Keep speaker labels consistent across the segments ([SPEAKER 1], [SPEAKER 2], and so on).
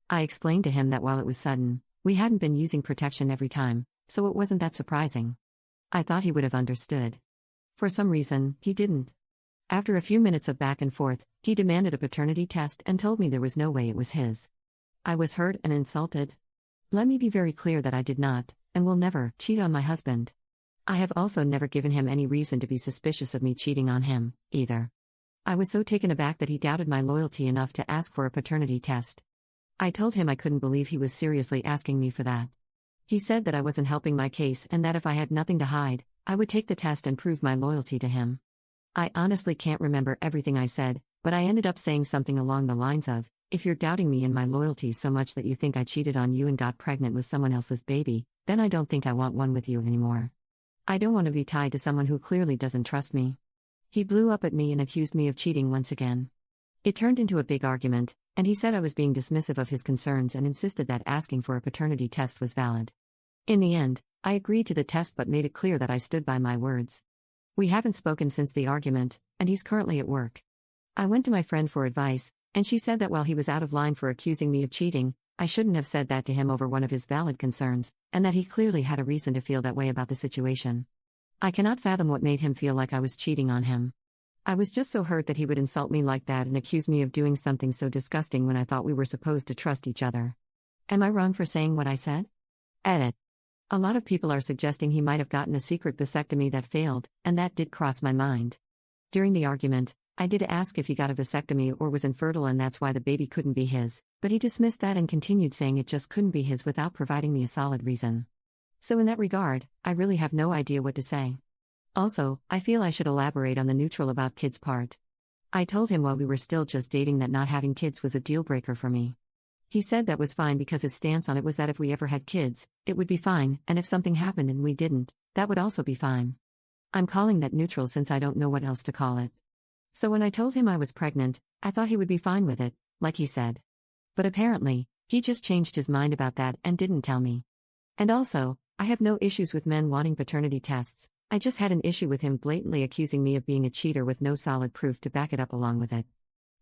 [SPEAKER 1] I explained to him that while it was sudden, we hadn't been using protection every time, so it wasn't that surprising. I thought he would have understood. For some reason, he didn't. After a few minutes of back and forth, he demanded a paternity test and told me there was no way it was his. I was hurt and insulted. Let me be very clear that I did not, and will never, cheat on my husband. I have also never given him any reason to be suspicious of me cheating on him, either. I was so taken aback that he doubted my loyalty enough to ask for a paternity test. I told him I couldn't believe he was seriously asking me for that. He said that I wasn't helping my case and that if I had nothing to hide, I would take the test and prove my loyalty to him. I honestly can't remember everything I said, but I ended up saying something along the lines of, "If you're doubting me and my loyalty so much that you think I cheated on you and got pregnant with someone else's baby, then I don't think I want one with you anymore. I don't want to be tied to someone who clearly doesn't trust me." He blew up at me and accused me of cheating once again. It turned into a big argument, and he said I was being dismissive of his concerns and insisted that asking for a paternity test was valid. In the end, I agreed to the test but made it clear that I stood by my words. We haven't spoken since the argument, and he's currently at work. I went to my friend for advice, and she said that while he was out of line for accusing me of cheating, I shouldn't have said that to him over one of his valid concerns, and that he clearly had a reason to feel that way about the situation. I cannot fathom what made him feel like I was cheating on him. I was just so hurt that he would insult me like that and accuse me of doing something so disgusting when I thought we were supposed to trust each other. Am I wrong for saying what I said? Edit. A lot of people are suggesting he might have gotten a secret vasectomy that failed, and that did cross my mind. During the argument, I did ask if he got a vasectomy or was infertile and that's why the baby couldn't be his, but he dismissed that and continued saying it just couldn't be his without providing me a solid reason. So in that regard, I really have no idea what to say. Also, I feel I should elaborate on the neutral about kids part. I told him while we were still just dating that not having kids was a deal breaker for me. He said that was fine because his stance on it was that if we ever had kids, it would be fine, and if something happened and we didn't, that would also be fine. I'm calling that neutral since I don't know what else to call it. So when I told him I was pregnant, I thought he would be fine with it, like he said. But apparently, he just changed his mind about that and didn't tell me. And also, I have no issues with men wanting paternity tests, I just had an issue with him blatantly accusing me of being a cheater with no solid proof to back it up along with it.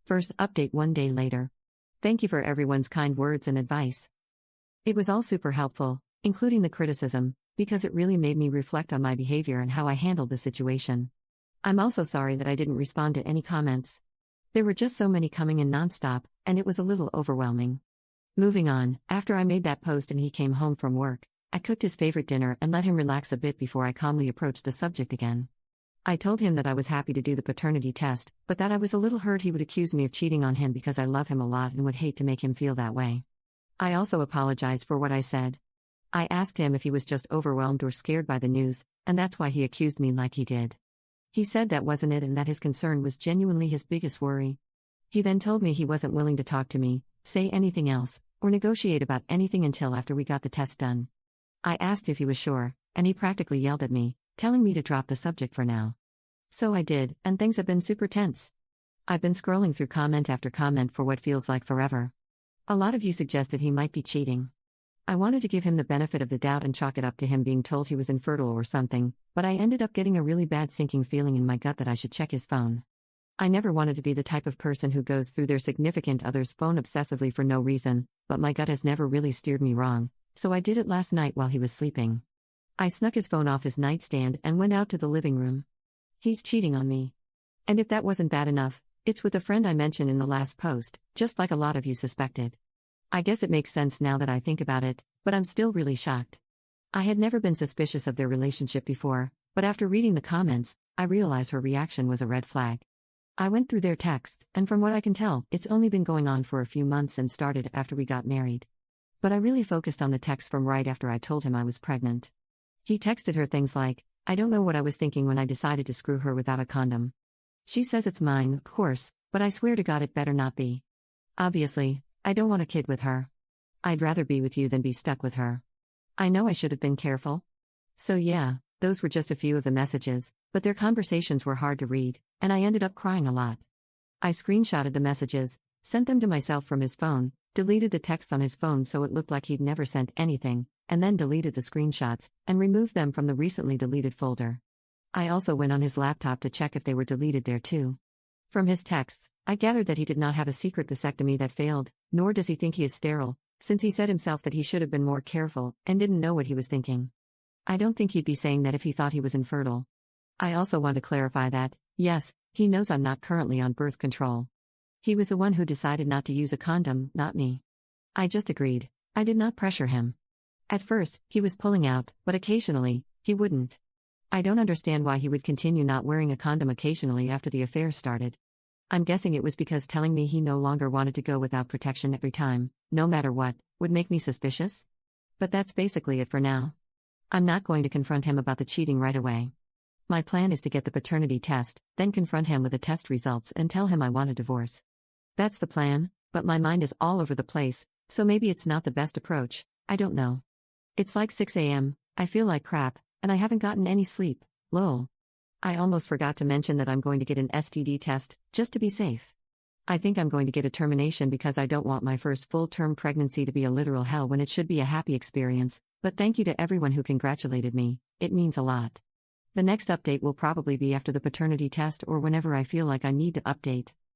[SPEAKER 1] First update 1 day later. Thank you for everyone's kind words and advice. It was all super helpful, including the criticism, because it really made me reflect on my behavior and how I handled the situation. I'm also sorry that I didn't respond to any comments. There were just so many coming in nonstop, and it was a little overwhelming. Moving on, after I made that post and he came home from work, I cooked his favorite dinner and let him relax a bit before I calmly approached the subject again. I told him that I was happy to do the paternity test, but that I was a little hurt he would accuse me of cheating on him because I love him a lot and would hate to make him feel that way. I also apologized for what I said. I asked him if he was just overwhelmed or scared by the news, and that's why he accused me like he did. He said that wasn't it and that his concern was genuinely his biggest worry. He then told me he wasn't willing to talk to me, say anything else, or negotiate about anything until after we got the test done. I asked if he was sure, and he practically yelled at me, telling me to drop the subject for now. So I did, and things have been super tense. I've been scrolling through comment after comment for what feels like forever. A lot of you suggested he might be cheating. I wanted to give him the benefit of the doubt and chalk it up to him being told he was infertile or something, but I ended up getting a really bad sinking feeling in my gut that I should check his phone. I never wanted to be the type of person who goes through their significant other's phone obsessively for no reason, but my gut has never really steered me wrong, so I did it last night while he was sleeping. I snuck his phone off his nightstand and went out to the living room. He's cheating on me. And if that wasn't bad enough, it's with a friend I mentioned in the last post, just like a lot of you suspected. I guess it makes sense now that I think about it, but I'm still really shocked. I had never been suspicious of their relationship before, but after reading the comments, I realized her reaction was a red flag. I went through their text, and from what I can tell, it's only been going on for a few months and started after we got married. But I really focused on the text from right after I told him I was pregnant. He texted her things like, "I don't know what I was thinking when I decided to screw her without a condom. She says it's mine, of course, but I swear to God it better not be. Obviously, I don't want a kid with her. I'd rather be with you than be stuck with her. I know I should have been careful." So yeah, those were just a few of the messages, but their conversations were hard to read, and I ended up crying a lot. I screenshotted the messages, sent them to myself from his phone, deleted the text on his phone so it looked like he'd never sent anything, and then deleted the screenshots, and removed them from the recently deleted folder. I also went on his laptop to check if they were deleted there too. From his texts, I gathered that he did not have a secret vasectomy that failed, nor does he think he is sterile, since he said himself that he should have been more careful and didn't know what he was thinking. I don't think he'd be saying that if he thought he was infertile. I also want to clarify that, yes, he knows I'm not currently on birth control. He was the one who decided not to use a condom, not me. I just agreed. I did not pressure him. At first, he was pulling out, but occasionally, he wouldn't. I don't understand why he would continue not wearing a condom occasionally after the affair started. I'm guessing it was because telling me he no longer wanted to go without protection every time, no matter what, would make me suspicious? But that's basically it for now. I'm not going to confront him about the cheating right away. My plan is to get the paternity test, then confront him with the test results and tell him I want a divorce. That's the plan, but my mind is all over the place, so maybe it's not the best approach, I don't know. It's like 6 a.m., I feel like crap, and I haven't gotten any sleep, lol. I almost forgot to mention that I'm going to get an STD test, just to be safe. I think I'm going to get a termination because I don't want my first full-term pregnancy to be a literal hell when it should be a happy experience, but thank you to everyone who congratulated me, it means a lot. The next update will probably be after the paternity test or whenever I feel like I need to update.